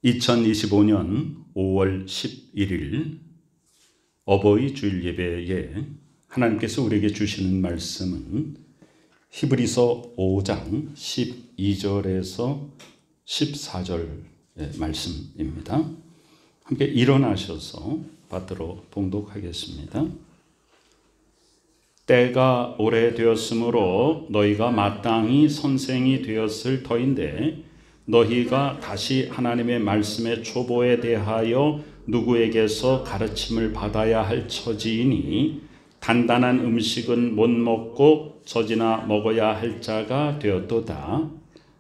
2025년 5월 11일 어버이 주일 예배에 하나님께서 우리에게 주시는 말씀은 히브리서 5장 12절에서 14절의 말씀입니다. 함께 일어나셔서 받들어 봉독하겠습니다. 때가 오래되었으므로 너희가 마땅히 선생이 되었을 터인데 너희가 다시 하나님의 말씀의 초보에 대하여 누구에게서 가르침을 받아야 할 처지이니 단단한 음식은 못 먹고 젖이나 먹어야 할 자가 되었도다.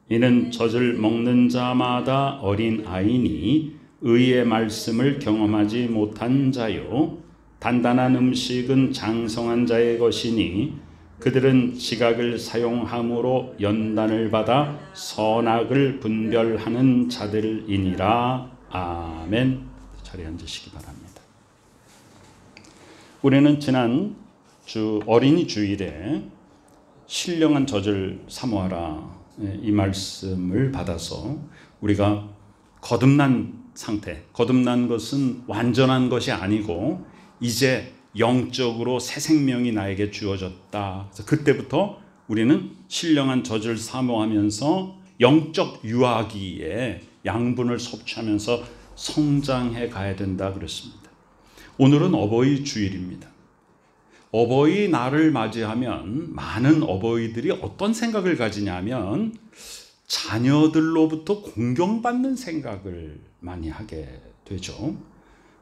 이는 젖을 먹는 자마다 어린 아이니 의의 말씀을 경험하지 못한 자요 단단한 음식은 장성한 자의 것이니 그들은 지각을 사용함으로 연단을 받아 선악을 분별하는 자들이니라. 아멘. 자리에 앉으시기 바랍니다. 우리는 지난 주 어린이 주일에 신령한 젖을 사모하라 이 말씀을 받아서 우리가 거듭난 상태, 거듭난 것은 완전한 것이 아니고 이제 영적으로 새 생명이 나에게 주어졌다. 그래서 그때부터 우리는 신령한 젖을 사모하면서 영적 유아기에 양분을 섭취하면서 성장해 가야 된다 그랬습니다. 오늘은 어버이 주일입니다. 어버이날을 맞이하면 많은 어버이들이 어떤 생각을 가지냐면 자녀들로부터 공경받는 생각을 많이 하게 되죠.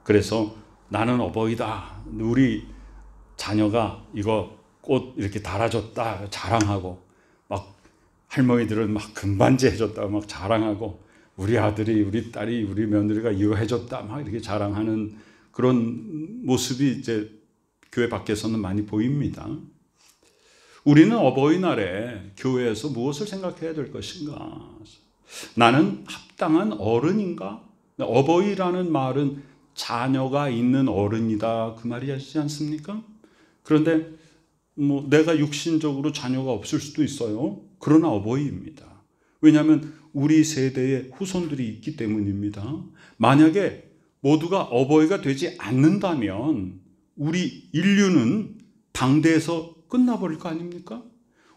그래서 나는 어버이다. 우리 자녀가 이거 꽃 이렇게 달아줬다. 자랑하고 막 할머니들은 막 금반지 해줬다. 막 자랑하고 우리 아들이 우리 딸이 우리 며느리가 이거 해줬다. 막 이렇게 자랑하는 그런 모습이 이제 교회 밖에서는 많이 보입니다. 우리는 어버이날에 교회에서 무엇을 생각해야 될 것인가? 나는 합당한 어른인가? 어버이라는 말은 자녀가 있는 어른이다 그 말이지 않습니까? 그런데 내가 육신적으로 자녀가 없을 수도 있어요. 그러나 어버이입니다. 왜냐하면 우리 세대의 후손들이 있기 때문입니다. 만약에 모두가 어버이가 되지 않는다면 우리 인류는 당대에서 끝나버릴 거 아닙니까?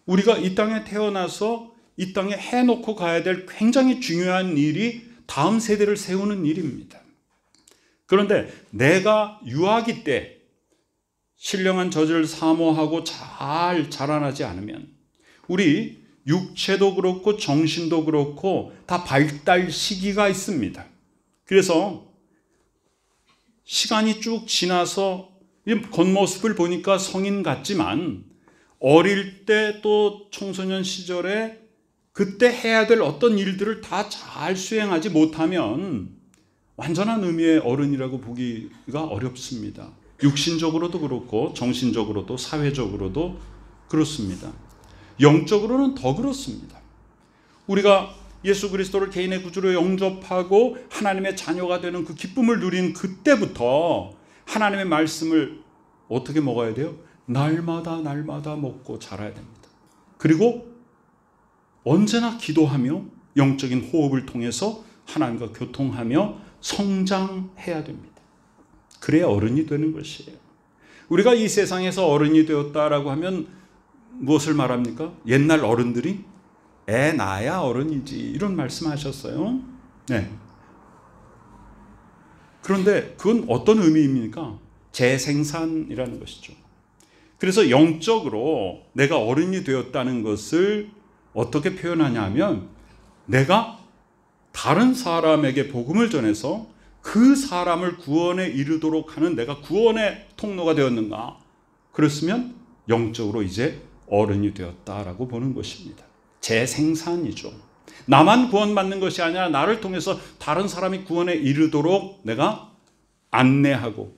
우리가 이 땅에 태어나서 이 땅에 해놓고 가야 될 굉장히 중요한 일이 다음 세대를 세우는 일입니다. 그런데 내가 유아기 때 신령한 젖을 사모하고 잘 자라나지 않으면 우리 육체도 그렇고 정신도 그렇고 다 발달 시기가 있습니다. 그래서 시간이 쭉 지나서 겉모습을 보니까 성인 같지만 어릴 때 또 청소년 시절에 그때 해야 될 어떤 일들을 다 잘 수행하지 못하면 완전한 의미의 어른이라고 보기가 어렵습니다. 육신적으로도 그렇고 정신적으로도 사회적으로도 그렇습니다. 영적으로는 더 그렇습니다. 우리가 예수 그리스도를 개인의 구주로 영접하고 하나님의 자녀가 되는 그 기쁨을 누린 그때부터 하나님의 말씀을 어떻게 먹어야 돼요? 날마다 먹고 자라야 됩니다. 그리고 언제나 기도하며 영적인 호흡을 통해서 하나님과 교통하며 성장해야 됩니다. 그래야 어른이 되는 것이에요. 우리가 이 세상에서 어른이 되었다라고 하면 무엇을 말합니까? 옛날 어른들이 애 낳아야 어른이지 이런 말씀하셨어요. 네. 그런데 그건 어떤 의미입니까? 재생산이라는 것이죠. 그래서 영적으로 내가 어른이 되었다는 것을 어떻게 표현하냐면 내가 다른 사람에게 복음을 전해서 그 사람을 구원에 이르도록 하는 내가 구원의 통로가 되었는가? 그랬으면 영적으로 이제 어른이 되었다라고 보는 것입니다. 재생산이죠. 나만 구원받는 것이 아니라 나를 통해서 다른 사람이 구원에 이르도록 내가 안내하고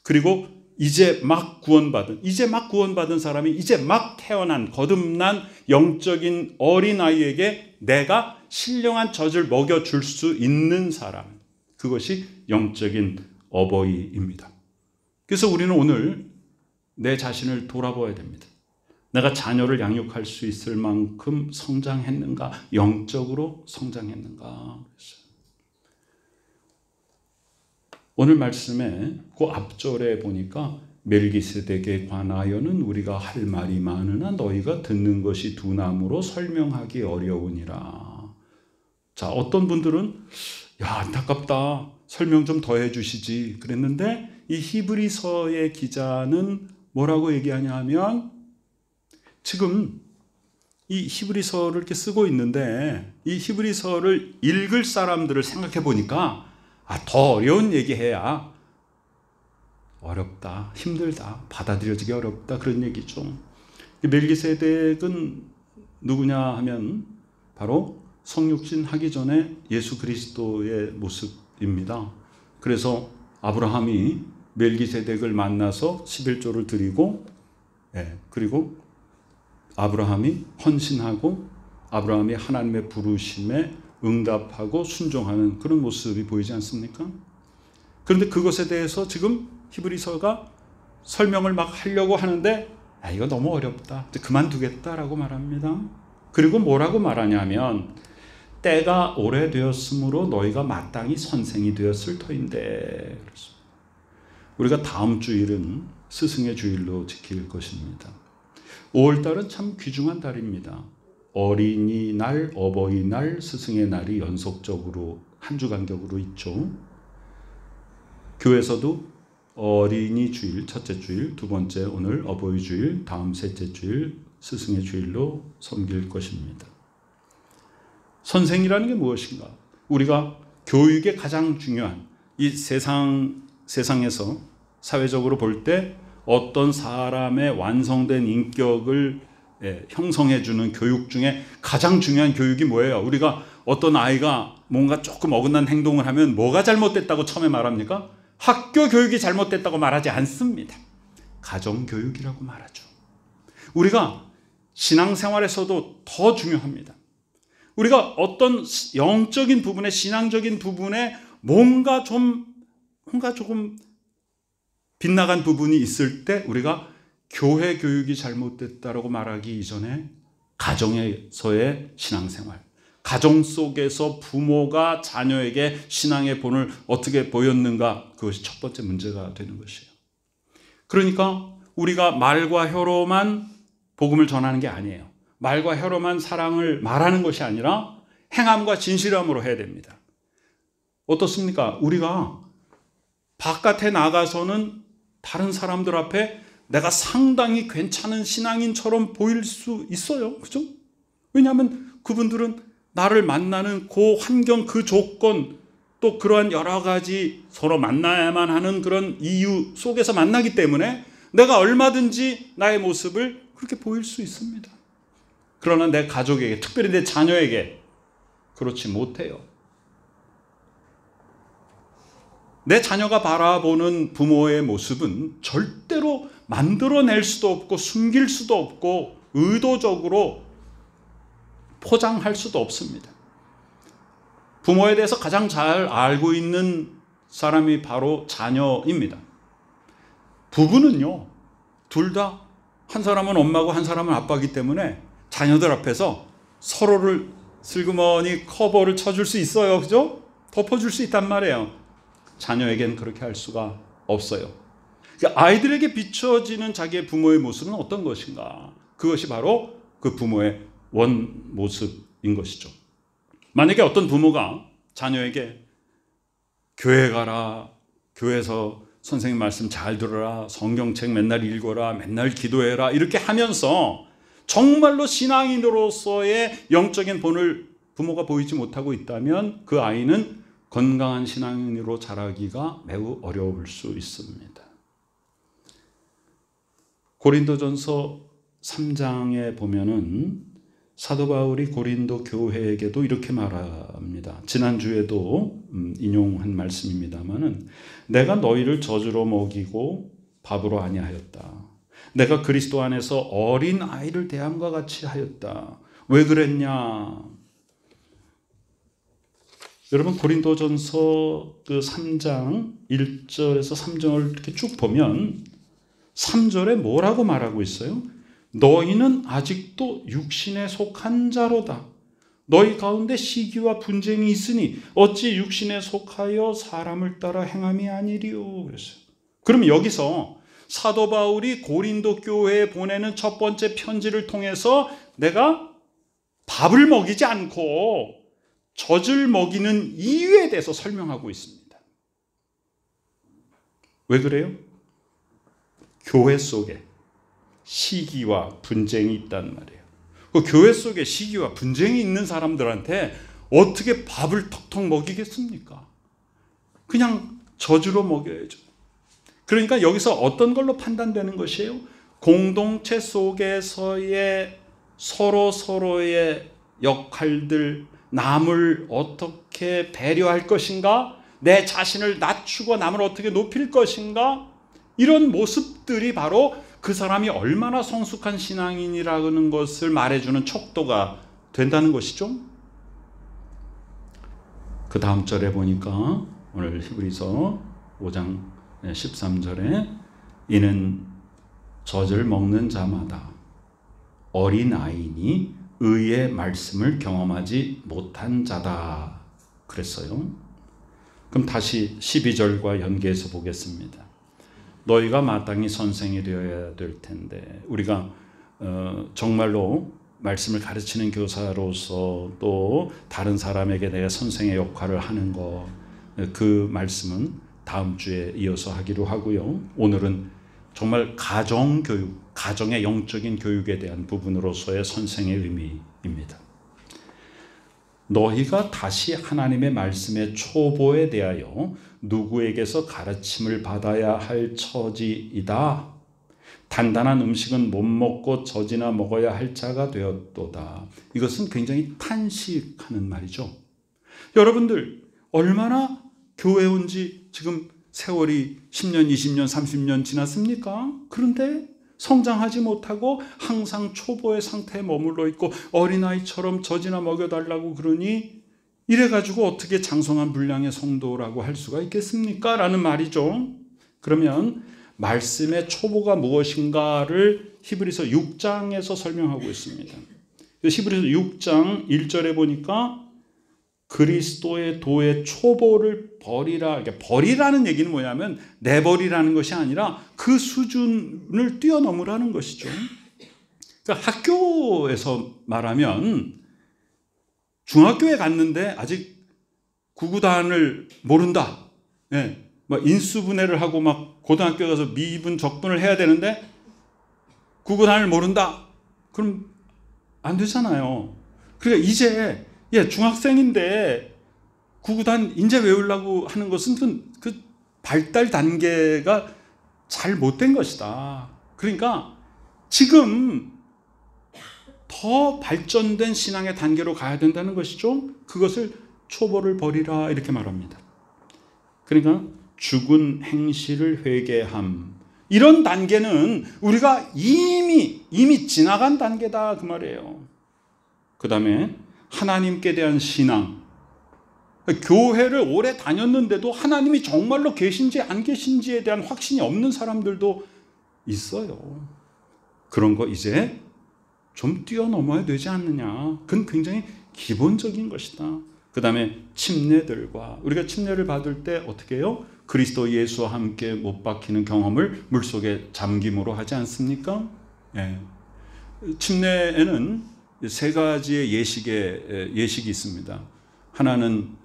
그리고 이제 막 구원받은 사람이 이제 막 태어난 거듭난 영적인 어린아이에게 내가 신령한 젖을 먹여줄 수 있는 사람, 그것이 영적인 어버이입니다. 그래서 우리는 오늘 내 자신을 돌아봐야 됩니다. 내가 자녀를 양육할 수 있을 만큼 성장했는가? 영적으로 성장했는가? 오늘 말씀에 그 앞절에 보니까 멜기세덱에 관하여는 우리가 할 말이 많으나 너희가 듣는 것이 두나무로 설명하기 어려우니라. 자, 어떤 분들은 야, 안타깝다. 설명 좀 더 해주시지. 그랬는데 이 히브리서의 기자는 뭐라고 얘기하냐 하면 지금 이 히브리서를 이렇게 쓰고 있는데 이 히브리서를 읽을 사람들을 생각해 보니까 더 어려운 얘기해야 어렵다, 힘들다, 받아들여지기 어렵다 그런 얘기죠. 멜기세덱은 누구냐 하면 바로 성육신 하기 전에 예수 그리스도의 모습입니다. 그래서 아브라함이 멜기세덱을 만나서 11조를 드리고 그리고 아브라함이 헌신하고 아브라함이 하나님의 부르심에 응답하고 순종하는 그런 모습이 보이지 않습니까? 그런데 그것에 대해서 지금 히브리서가 설명을 막 하려고 하는데 이거 너무 어렵다. 그만두겠다라고 말합니다. 그리고 뭐라고 말하냐면 때가 오래되었으므로 너희가 마땅히 선생이 되었을 터인데 그렇습니다. 우리가 다음 주일은 스승의 주일로 지킬 것입니다. 5월달은 참 귀중한 달입니다. 어린이날, 어버이날, 스승의 날이 연속적으로 한 주 간격으로 있죠. 교회에서도 어린이 주일, 첫째 주일, 두 번째 오늘 어버이 주일, 다음 셋째 주일 스승의 주일로 섬길 것입니다. 선생이라는 게 무엇인가? 우리가 교육의 가장 중요한 이 세상에서 사회적으로 볼 때 어떤 사람의 완성된 인격을 형성해주는 교육 중에 가장 중요한 교육이 뭐예요? 우리가 어떤 아이가 뭔가 조금 어긋난 행동을 하면 뭐가 잘못됐다고 처음에 말합니까? 학교 교육이 잘못됐다고 말하지 않습니다. 가정교육이라고 말하죠. 우리가 신앙생활에서도 더 중요합니다. 우리가 어떤 영적인 부분에, 신앙적인 부분에 뭔가 조금 빗나간 부분이 있을 때 우리가 교회 교육이 잘못됐다라고 말하기 이전에 가정에서의 신앙생활, 가정 속에서 부모가 자녀에게 신앙의 본을 어떻게 보였는가, 그것이 첫 번째 문제가 되는 것이에요. 그러니까 우리가 말과 혀로만 복음을 전하는 게 아니에요. 말과 혀로만 사랑을 말하는 것이 아니라 행함과 진실함으로 해야 됩니다. 어떻습니까? 우리가 바깥에 나가서는 다른 사람들 앞에 내가 상당히 괜찮은 신앙인처럼 보일 수 있어요. 그죠? 왜냐하면 그분들은 나를 만나는 그 환경, 그 조건, 또 그러한 여러 가지 서로 만나야만 하는 그런 이유 속에서 만나기 때문에 내가 얼마든지 나의 모습을 그렇게 보일 수 있습니다. 그러나 내 가족에게, 특별히 내 자녀에게 그렇지 못해요. 내 자녀가 바라보는 부모의 모습은 절대로 만들어낼 수도 없고 숨길 수도 없고 의도적으로 포장할 수도 없습니다. 부모에 대해서 가장 잘 알고 있는 사람이 바로 자녀입니다. 부부는요, 둘 다 한 사람은 엄마고 한 사람은 아빠이기 때문에 자녀들 앞에서 서로를 슬그머니 커버를 쳐줄 수 있어요. 그죠? 덮어줄 수 있단 말이에요. 자녀에겐 그렇게 할 수가 없어요. 아이들에게 비춰지는 자기의 부모의 모습은 어떤 것인가? 그것이 바로 그 부모의 원 모습인 것이죠. 만약에 어떤 부모가 자녀에게 교회 가라, 교회에서 선생님 말씀 잘 들어라, 성경책 맨날 읽어라, 맨날 기도해라 이렇게 하면서 정말로 신앙인으로서의 영적인 본을 부모가 보이지 못하고 있다면 그 아이는 건강한 신앙인으로 자라기가 매우 어려울 수 있습니다. 고린도전서 3장에 보면은 사도 바울이 고린도 교회에게도 이렇게 말합니다. 지난주에도 인용한 말씀입니다마는 내가 너희를 젖으로 먹이고 밥으로 아니하였다. 내가 그리스도 안에서 어린 아이를 대함과 같이 하였다. 왜 그랬냐? 여러분 고린도전서 그 3장 1절에서 3절을 이렇게 쭉 보면 3절에 뭐라고 말하고 있어요? 너희는 아직도 육신에 속한 자로다. 너희 가운데 시기와 분쟁이 있으니 어찌 육신에 속하여 사람을 따라 행함이 아니리요. 그랬어요. 그럼 여기서 사도 바울이 고린도 교회에 보내는 첫 번째 편지를 통해서 내가 밥을 먹이지 않고 젖을 먹이는 이유에 대해서 설명하고 있습니다. 왜 그래요? 교회 속에 시기와 분쟁이 있단 말이에요. 그 교회 속에 시기와 분쟁이 있는 사람들한테 어떻게 밥을 턱턱 먹이겠습니까? 그냥 젖으로 먹여야죠. 그러니까 여기서 어떤 걸로 판단되는 것이에요? 공동체 속에서의 서로의 역할들, 남을 어떻게 배려할 것인가? 내 자신을 낮추고 남을 어떻게 높일 것인가? 이런 모습들이 바로 그 사람이 얼마나 성숙한 신앙인이라는 것을 말해주는 척도가 된다는 것이죠. 그 다음 절에 보니까 오늘 히브리서 5장 13절에 이는 젖을 먹는 자마다 어린아이니 의의 말씀을 경험하지 못한 자다 그랬어요. 그럼 다시 12절과 연계해서 보겠습니다. 너희가 마땅히 선생이 되어야 될 텐데 우리가 정말로 말씀을 가르치는 교사로서 또 다른 사람에게 내가 선생의 역할을 하는 것, 그 말씀은 다음 주에 이어서 하기로 하고요. 오늘은 정말 가정교육, 가정의 영적인 교육에 대한 부분으로서의 선생의 의미입니다. 너희가 다시 하나님의 말씀의 초보에 대하여 누구에게서 가르침을 받아야 할 처지이다. 단단한 음식은 못 먹고 젖이나 먹어야 할 자가 되었도다. 이것은 굉장히 탄식하는 말이죠. 여러분들 얼마나 교회 온 지 지금 세월이 10년, 20년, 30년 지났습니까? 그런데 성장하지 못하고 항상 초보의 상태에 머물러 있고 어린아이처럼 젖이나 먹여달라고 그러니 이래가지고 어떻게 장성한 분량의 성도라고 할 수가 있겠습니까? 라는 말이죠. 그러면 말씀의 초보가 무엇인가를 히브리서 6장에서 설명하고 있습니다. 히브리서 6장 1절에 보니까 그리스도의 도의 초보를 버리라. 버리라는 얘기는 뭐냐면 내버리라는 것이 아니라 그 수준을 뛰어넘으라는 것이죠. 그러니까 학교에서 말하면 중학교에 갔는데 아직 구구단을 모른다. 예, 막 인수분해를 하고 막 고등학교 가서 미분 적분을 해야 되는데 구구단을 모른다. 그럼 안 되잖아요. 그러니까 이제 중학생인데 구구단 이제 외우려고 하는 것은 그 발달 단계가 잘 못된 것이다. 그러니까 지금 더 발전된 신앙의 단계로 가야 된다는 것이죠. 그것을 초보를 버리라 이렇게 말합니다. 그러니까 죽은 행실을 회개함. 이런 단계는 우리가 이미 지나간 단계다 그 말이에요. 그 다음에 하나님께 대한 신앙. 교회를 오래 다녔는데도 하나님이 정말로 계신지 안 계신지에 대한 확신이 없는 사람들도 있어요. 그런 거 이제 좀 뛰어넘어야 되지 않느냐. 그건 굉장히 기본적인 것이다. 그 다음에 침례들과 우리가 침례를 받을 때 어떻게 해요? 그리스도 예수와 함께 못 박히는 경험을 물속에 잠김으로 하지 않습니까? 예. 침례에는 세 가지의 예식이 있습니다. 하나는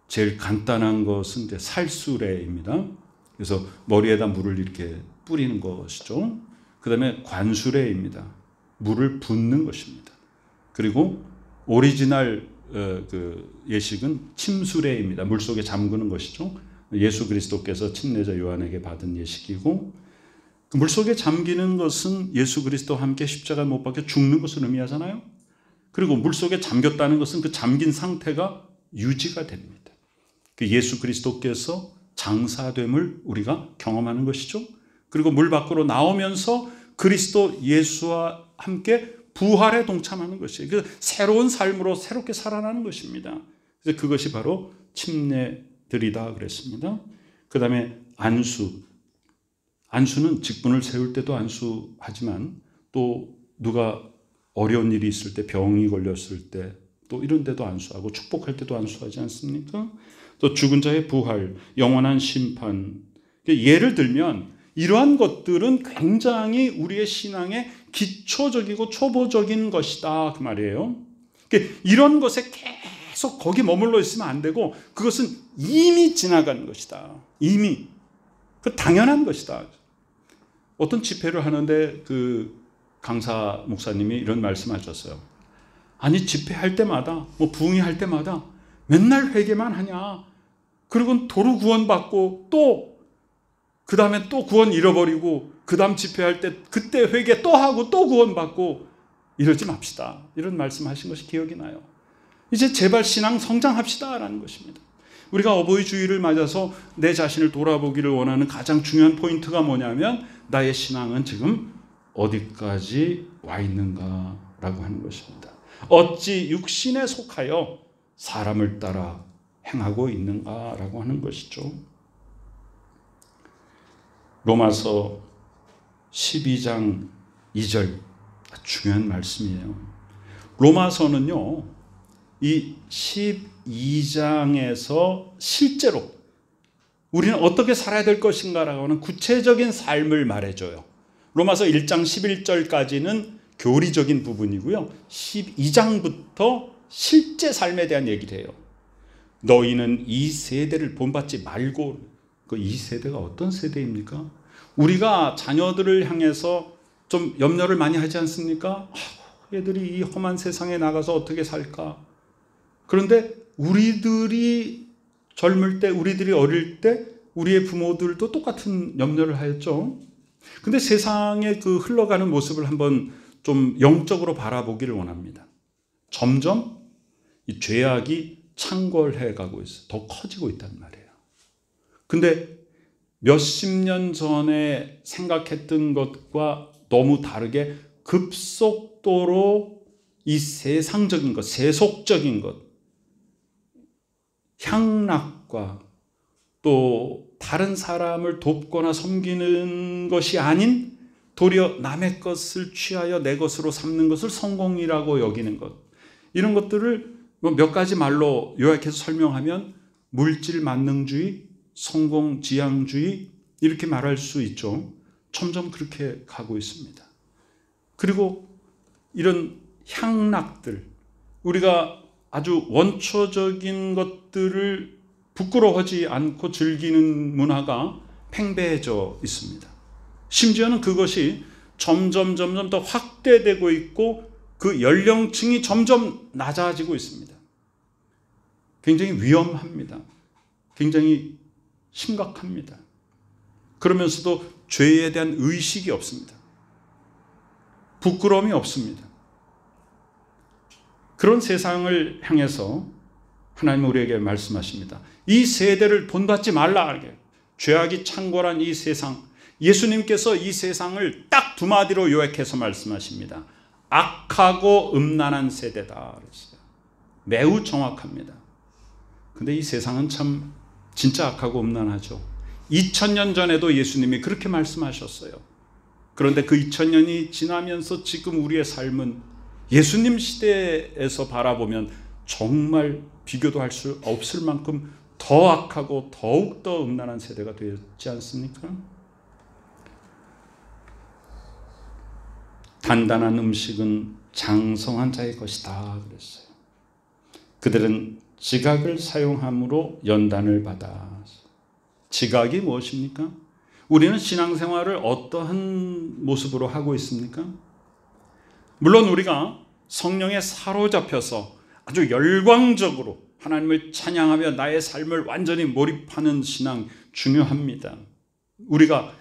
제일 간단한 것은 이제 살수례입니다. 그래서 머리에다 물을 이렇게 뿌리는 것이죠. 그 다음에 관수례입니다. 물을 붓는 것입니다. 그리고 오리지널 그 예식은 침수례입니다. 물속에 잠그는 것이죠. 예수 그리스도께서 침례자 요한에게 받은 예식이고 그 물속에 잠기는 것은 예수 그리스도와 함께 십자가에 못 박혀 죽는 것을 의미하잖아요. 그리고 물속에 잠겼다는 것은 그 잠긴 상태가 유지가 됩니다. 그 예수 그리스도께서 장사됨을 우리가 경험하는 것이죠. 그리고 물 밖으로 나오면서 그리스도 예수와 함께 부활에 동참하는 것이에요. 그래서 새로운 삶으로 새롭게 살아나는 것입니다. 그래서 그것이 바로 침례들이다 그랬습니다. 그 다음에 안수는 직분을 세울 때도 안수하지만 또 누가 어려운 일이 있을 때, 병이 걸렸을 때, 또 이런 데도 안수하고 축복할 때도 안수하지 않습니까? 또 죽은 자의 부활, 영원한 심판. 예를 들면 이러한 것들은 굉장히 우리의 신앙의 기초적이고 초보적인 것이다 그 말이에요. 이런 것에 계속 거기 머물러 있으면 안 되고, 그것은 이미 지나간 것이다. 이미 그 당연한 것이다. 어떤 집회를 하는데 그 강사 목사님이 이런 말씀하셨어요. 아니, 집회할 때마다, 뭐 부흥회 할 때마다 맨날 회개만 하냐? 그리고 도로 구원받고 또 그 다음에 또 구원 잃어버리고 그 다음 집회할 때 그때 회개 또 하고 또 구원받고 이러지 맙시다. 이런 말씀하신 것이 기억이 나요. 이제 제발 신앙 성장합시다라는 것입니다. 우리가 어버이 주일을 맞아서 내 자신을 돌아보기를 원하는 가장 중요한 포인트가 뭐냐면, 나의 신앙은 지금 어디까지 와 있는가라고 하는 것입니다. 어찌 육신에 속하여 사람을 따라 행하고 있는가라고 하는 것이죠. 로마서 12장 2절 중요한 말씀이에요. 로마서는요, 이 12장에서 실제로 우리는 어떻게 살아야 될 것인가라고 하는 구체적인 삶을 말해줘요. 로마서 1장 11절까지는 교리적인 부분이고요, 12장부터 실제 삶에 대한 얘기를 해요. 너희는 이 세대를 본받지 말고. 그 이 세대가 어떤 세대입니까? 우리가 자녀들을 향해서 좀 염려를 많이 하지 않습니까? 얘들이 이 험한 세상에 나가서 어떻게 살까? 그런데 우리들이 젊을 때, 우리들이 어릴 때 우리의 부모들도 똑같은 염려를 하였죠. 근데 세상의 그 흘러가는 모습을 한번 좀 영적으로 바라보기를 원합니다. 점점 이 죄악이 창궐해 가고 있어요. 더 커지고 있단 말이에요. 근데 몇십 년 전에 생각했던 것과 너무 다르게 급속도로 이 세상적인 것, 세속적인 것, 향락과 또 다른 사람을 돕거나 섬기는 것이 아닌 도리어 남의 것을 취하여 내 것으로 삼는 것을 성공이라고 여기는 것, 이런 것들을 몇 가지 말로 요약해서 설명하면 물질 만능주의, 성공 지향주의, 이렇게 말할 수 있죠. 점점 그렇게 가고 있습니다. 그리고 이런 향락들, 우리가 아주 원초적인 것들을 부끄러워하지 않고 즐기는 문화가 팽배해져 있습니다. 심지어는 그것이 점점 더 확대되고 있고 그 연령층이 점점 낮아지고 있습니다. 굉장히 위험합니다. 굉장히 심각합니다. 그러면서도 죄에 대한 의식이 없습니다. 부끄러움이 없습니다. 그런 세상을 향해서 하나님은 우리에게 말씀하십니다. 이 세대를 본받지 말라. 죄악이 창궐한 이 세상, 예수님께서 이 세상을 딱 두 마디로 요약해서 말씀하십니다. 악하고 음란한 세대다 그랬어요. 매우 정확합니다. 근데 이 세상은 참 진짜 악하고 음란하죠. 2000년 전에도 예수님이 그렇게 말씀하셨어요. 그런데 그 2000년이 지나면서 지금 우리의 삶은 예수님 시대에서 바라보면 정말 비교도 할 수 없을 만큼 더 악하고 더욱더 음란한 세대가 되지 않습니까? 단단한 음식은 장성한 자의 것이다 그랬어요. 그들은 지각을 사용함으로 연단을 받아. 지각이 무엇입니까? 우리는 신앙생활을 어떠한 모습으로 하고 있습니까? 물론 우리가 성령에 사로잡혀서 아주 열광적으로 하나님을 찬양하며 나의 삶을 완전히 몰입하는 신앙 중요합니다. 우리가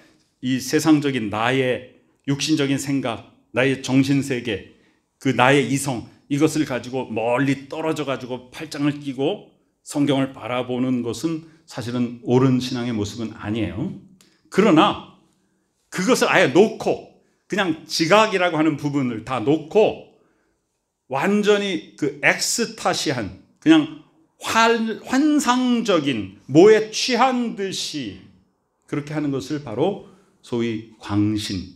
이 세상적인 나의 육신적인 생각, 나의 정신세계, 그 나의 이성, 이것을 가지고 멀리 떨어져 가지고 팔짱을 끼고 성경을 바라보는 것은 사실은 옳은 신앙의 모습은 아니에요. 그러나 그것을 아예 놓고 그냥 지각이라고 하는 부분을 다 놓고 완전히 그 엑스타시한, 그냥 환상적인 뭐에 취한 듯이 그렇게 하는 것을 바로 소위 광신,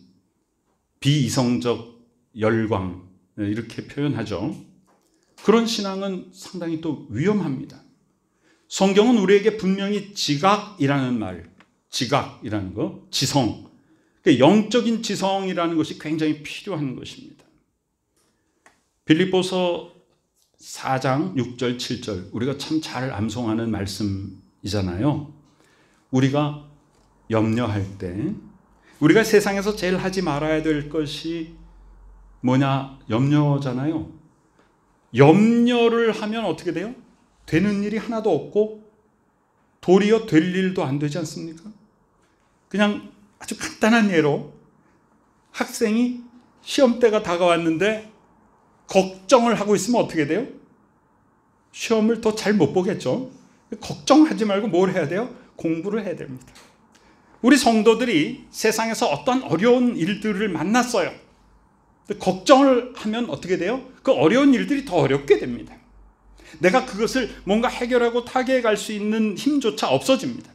비이성적 열광, 이렇게 표현하죠. 그런 신앙은 상당히 또 위험합니다. 성경은 우리에게 분명히 지각이라는 말, 지각이라는 거, 지성, 영적인 지성이라는 것이 굉장히 필요한 것입니다. 빌립보서 4장 6절 7절 우리가 참 잘 암송하는 말씀이잖아요. 우리가 염려할 때 우리가 세상에서 제일 하지 말아야 될 것이 뭐냐? 염려잖아요. 염려를 하면 어떻게 돼요? 되는 일이 하나도 없고 도리어 될 일도 안 되지 않습니까? 그냥 아주 간단한 예로 학생이 시험때가 다가왔는데 걱정을 하고 있으면 어떻게 돼요? 시험을 더 잘 못 보겠죠. 걱정하지 말고 뭘 해야 돼요? 공부를 해야 됩니다. 우리 성도들이 세상에서 어떤 어려운 일들을 만났어요. 걱정을 하면 어떻게 돼요? 그 어려운 일들이 더 어렵게 됩니다. 내가 그것을 뭔가 해결하고 타개해 갈 수 있는 힘조차 없어집니다.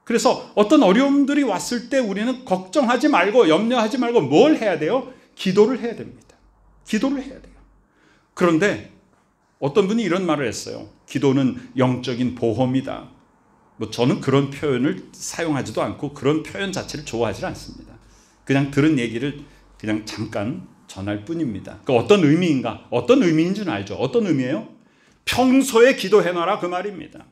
그래서 어떤 어려움들이 왔을 때 우리는 걱정하지 말고 염려하지 말고 뭘 해야 돼요? 기도를 해야 됩니다. 기도를 해야 돼요. 그런데 어떤 분이 이런 말을 했어요. 기도는 영적인 보험이다. 저는 그런 표현을 사용하지도 않고 그런 표현 자체를 좋아하지 않습니다. 그냥 들은 얘기를 그냥 잠깐 전할 뿐입니다. 그 어떤 의미인가? 어떤 의미인 줄 알죠? 어떤 의미예요? 평소에 기도해놔라 그 말입니다.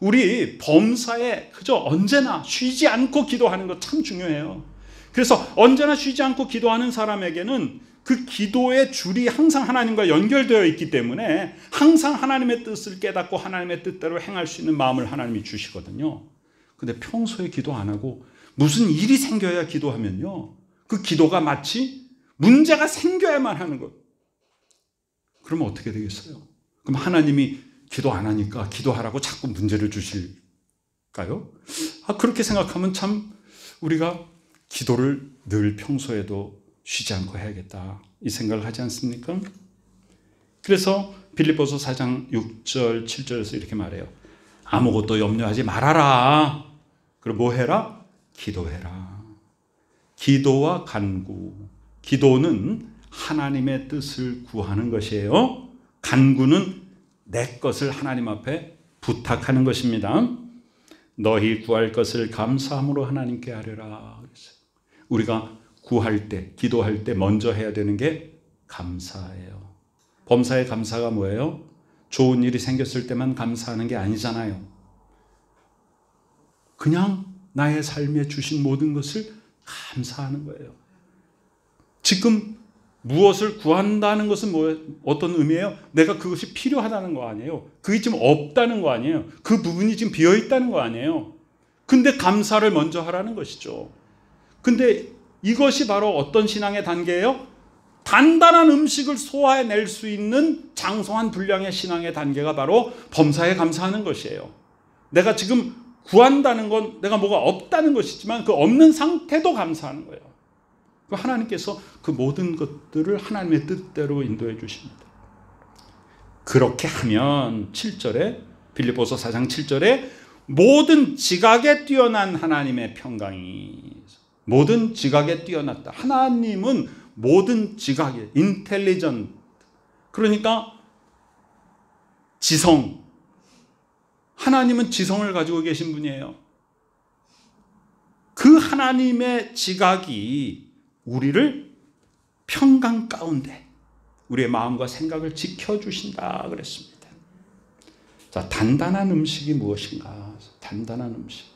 우리 범사에 그저 언제나 쉬지 않고 기도하는 거 참 중요해요. 그래서 언제나 쉬지 않고 기도하는 사람에게는 그 기도의 줄이 항상 하나님과 연결되어 있기 때문에 항상 하나님의 뜻을 깨닫고 하나님의 뜻대로 행할 수 있는 마음을 하나님이 주시거든요. 근데 평소에 기도 안 하고 무슨 일이 생겨야 기도하면요, 그 기도가 마치 문제가 생겨야만 하는 것. 그러면 어떻게 되겠어요? 그럼 하나님이 기도 안 하니까 기도하라고 자꾸 문제를 주실까요? 그렇게 생각하면 참 우리가 기도를 늘 평소에도 쉬지 않고 해야겠다, 이 생각을 하지 않습니까? 그래서 빌립보서 4장 6절 7절에서 이렇게 말해요. 아무것도 염려하지 말아라. 그리고 뭐 해라? 기도해라. 기도와 간구. 기도는 하나님의 뜻을 구하는 것이에요. 간구는 내 것을 하나님 앞에 부탁하는 것입니다. 너희 구할 것을 감사함으로 하나님께 아뢰라. 우리가 구할 때, 기도할 때 먼저 해야 되는 게 감사예요. 범사의 감사가 뭐예요? 좋은 일이 생겼을 때만 감사하는 게 아니잖아요. 그냥 나의 삶에 주신 모든 것을 감사하는 거예요. 지금 무엇을 구한다는 것은 어떤 의미예요? 내가 그것이 필요하다는 거 아니에요. 그게 지금 없다는 거 아니에요. 그 부분이 지금 비어있다는 거 아니에요. 근데 감사를 먼저 하라는 것이죠. 근데 이것이 바로 어떤 신앙의 단계예요? 단단한 음식을 소화해낼 수 있는 장성한 분량의 신앙의 단계가 바로 범사에 감사하는 것이에요. 내가 지금 구한다는 건 내가 뭐가 없다는 것이지만 그 없는 상태도 감사하는 거예요. 하나님께서 그 모든 것들을 하나님의 뜻대로 인도해 주십니다. 그렇게 하면 7절에 빌립보서 4장 7절에 모든 지각에 뛰어난 하나님의 평강이, 모든 지각에 뛰어났다. 하나님은 모든 지각에 인텔리전트, 그러니까 지성, 하나님은 지성을 가지고 계신 분이에요. 그 하나님의 지각이 우리를 평강 가운데 우리의 마음과 생각을 지켜주신다 그랬습니다. 자, 단단한 음식이 무엇인가? 단단한 음식.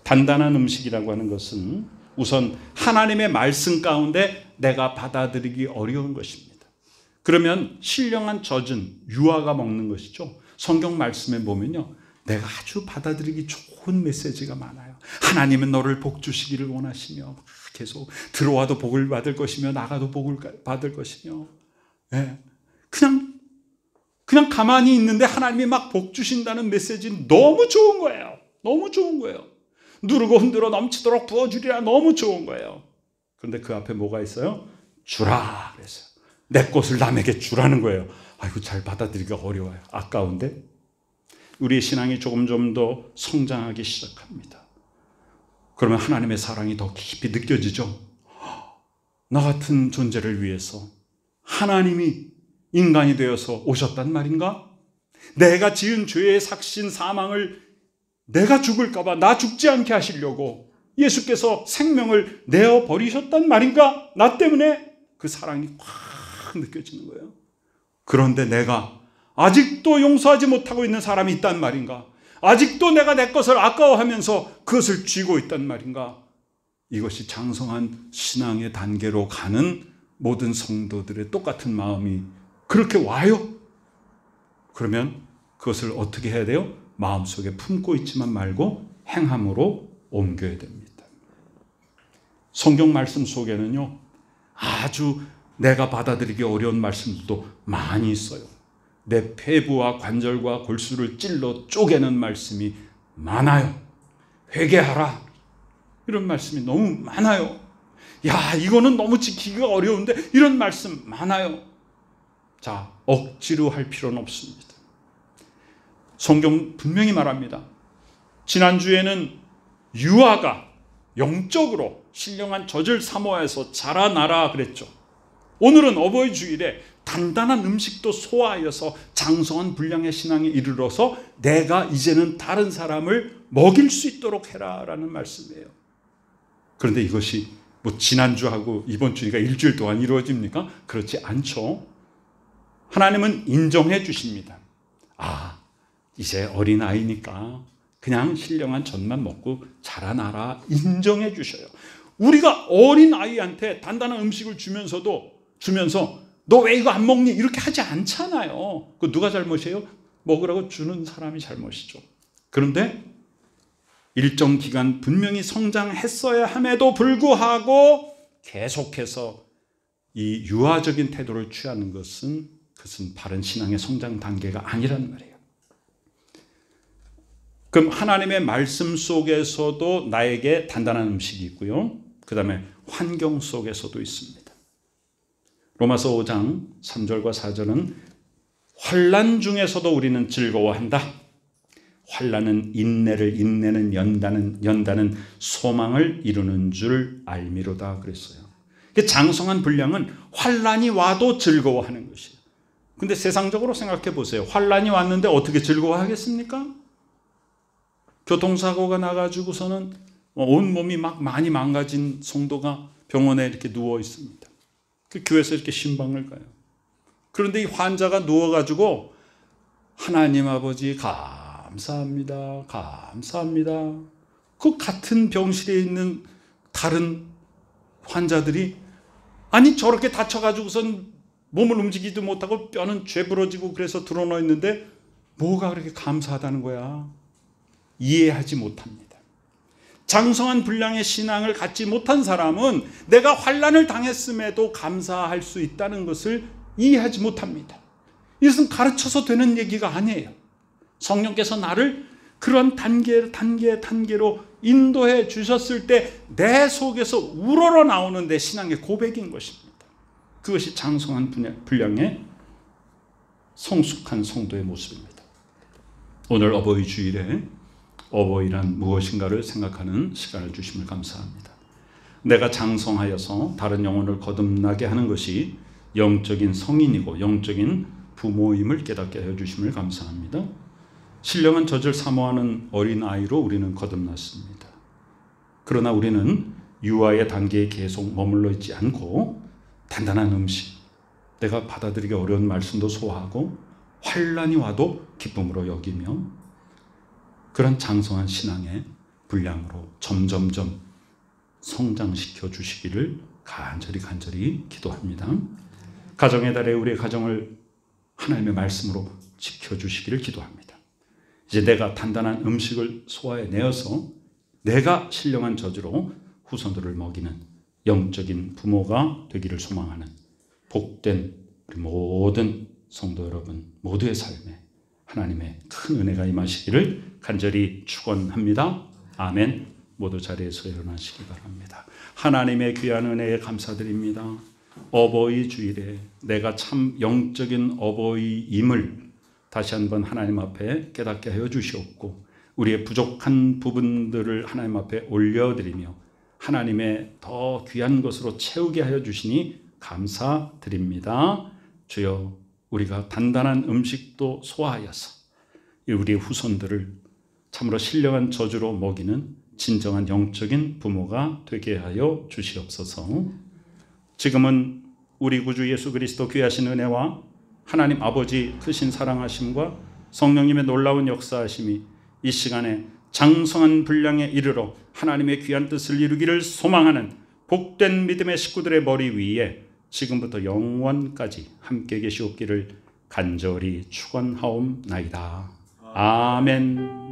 단단한 음식이라고 하는 것은 우선 하나님의 말씀 가운데 내가 받아들이기 어려운 것입니다. 그러면 신령한 젖은 유아가 먹는 것이죠. 성경 말씀에 보면요, 내가 아주 받아들이기 좋은 메시지가 많아요. 하나님은 너를 복 주시기를 원하시며 계속 들어와도 복을 받을 것이며 나가도 복을 받을 것이며, 네. 그냥 가만히 있는데 하나님이 막 복 주신다는 메시지는 너무 좋은 거예요. 너무 좋은 거예요. 누르고 흔들어 넘치도록 부어주리라, 너무 좋은 거예요. 그런데 그 앞에 뭐가 있어요? 주라 그랬어요. 내 것을 남에게 주라는 거예요. 아이고, 잘 받아들이기가 어려워요. 아까운데 우리의 신앙이 조금 좀 더 성장하기 시작합니다. 그러면 하나님의 사랑이 더 깊이 느껴지죠. 나 같은 존재를 위해서 하나님이 인간이 되어서 오셨단 말인가? 내가 지은 죄의 삭신 사망을 내가 죽을까봐 나 죽지 않게 하시려고 예수께서 생명을 내어버리셨단 말인가? 나 때문에 그 사랑이 확 느껴지는 거예요. 그런데 내가 아직도 용서하지 못하고 있는 사람이 있단 말인가? 아직도 내가 내 것을 아까워하면서 그것을 쥐고 있단 말인가? 이것이 장성한 신앙의 단계로 가는 모든 성도들의 똑같은 마음이 그렇게 와요. 그러면 그것을 어떻게 해야 돼요? 마음속에 품고 있지만 말고 행함으로 옮겨야 됩니다. 성경 말씀 속에는요, 아주 내가 받아들이기 어려운 말씀도 많이 있어요. 내 폐부와 관절과 골수를 찔러 쪼개는 말씀이 많아요. 회개하라. 이런 말씀이 너무 많아요. 야, 이거는 너무 지키기가 어려운데 이런 말씀 많아요. 자, 억지로 할 필요는 없습니다. 성경 분명히 말합니다. 지난주에는 유아가 영적으로 신령한 젖을 사모해서 자라나라 그랬죠. 오늘은 어버이 주일에 단단한 음식도 소화하여서 장성한 분량의 신앙에 이르러서 내가 이제는 다른 사람을 먹일 수 있도록 해라라는 말씀이에요. 그런데 이것이 뭐 지난주하고 이번 주니까 일주일 동안 이루어집니까? 그렇지 않죠. 하나님은 인정해 주십니다. 아, 이제 어린아이니까 그냥 신령한 젖만 먹고 자라나라 인정해 주셔요. 우리가 어린아이한테 단단한 음식을 주면서 너 왜 이거 안 먹니? 이렇게 하지 않잖아요. 그 누가 잘못이에요? 먹으라고 주는 사람이 잘못이죠. 그런데 일정 기간 분명히 성장했어야 함에도 불구하고 계속해서 이 유아적인 태도를 취하는 것은 그것은 바른 신앙의 성장 단계가 아니란 말이에요. 그럼 하나님의 말씀 속에서도 나에게 단단한 음식이 있고요. 그 다음에 환경 속에서도 있습니다. 로마서 5장 3절과 4절은 환난 중에서도 우리는 즐거워한다. 환난은 인내를, 인내는 연단은 소망을 이루는 줄 알미로다 그랬어요. 장성한 분량은 환난이 와도 즐거워하는 것이에요. 근데 세상적으로 생각해 보세요. 환난이 왔는데 어떻게 즐거워하겠습니까? 교통사고가 나가지고서는 온몸이 막 많이 망가진 성도가 병원에 이렇게 누워 있습니다. 그 교회에서 이렇게 신방을 가요. 그런데 이 환자가 누워가지고 하나님 아버지 감사합니다. 감사합니다. 그 같은 병실에 있는 다른 환자들이 아니 저렇게 다쳐가지고선 몸을 움직이지도 못하고 뼈는 죄부러지고 그래서 드러나 있는데 뭐가 그렇게 감사하다는 거야. 이해하지 못합니다. 장성한 분량의 신앙을 갖지 못한 사람은 내가 환난을 당했음에도 감사할 수 있다는 것을 이해하지 못합니다. 이것은 가르쳐서 되는 얘기가 아니에요. 성령께서 나를 그런 단계로 인도해 주셨을 때 내 속에서 우러러 나오는 내 신앙의 고백인 것입니다. 그것이 장성한 분량의 성숙한 성도의 모습입니다. 오늘 어버이 주일에 어버이란 무엇인가를 생각하는 시간을 주심을 감사합니다. 내가 장성하여서 다른 영혼을 거듭나게 하는 것이 영적인 성인이고 영적인 부모임을 깨닫게 해주심을 감사합니다. 신령한 젖을 사모하는 어린아이로 우리는 거듭났습니다. 그러나 우리는 유아의 단계에 계속 머물러 있지 않고 단단한 음식, 내가 받아들이기 어려운 말씀도 소화하고 환난이 와도 기쁨으로 여기며 그런 장성한 신앙의 분량으로 점점점 성장시켜 주시기를 간절히 기도합니다. 가정의 달에 우리의 가정을 하나님의 말씀으로 지켜주시기를 기도합니다. 이제 내가 단단한 음식을 소화해내어서 내가 신령한 젖으로 후손들을 먹이는 영적인 부모가 되기를 소망하는 복된 우리 모든 성도 여러분 모두의 삶에 하나님의 큰 은혜가 임하시기를 간절히 축원합니다. 아멘. 모두 자리에서 일어나시기 바랍니다. 하나님의 귀한 은혜에 감사드립니다. 어버이 주일에 내가 참 영적인 어버이임을 다시 한번 하나님 앞에 깨닫게 하여 주시옵고 우리의 부족한 부분들을 하나님 앞에 올려드리며 하나님의 더 귀한 것으로 채우게 하여 주시니 감사드립니다. 주여, 우리가 단단한 음식도 소화하여서 우리 후손들을 참으로 신령한 저주로 먹이는 진정한 영적인 부모가 되게 하여 주시옵소서. 지금은 우리 구주 예수 그리스도 귀하신 은혜와 하나님 아버지 크신 사랑하심과 성령님의 놀라운 역사하심이 이 시간에 장성한 분량에 이르러 하나님의 귀한 뜻을 이루기를 소망하는 복된 믿음의 식구들의 머리 위에 지금부터 영원까지 함께 계시옵기를 간절히 축원하옵나이다. 아멘.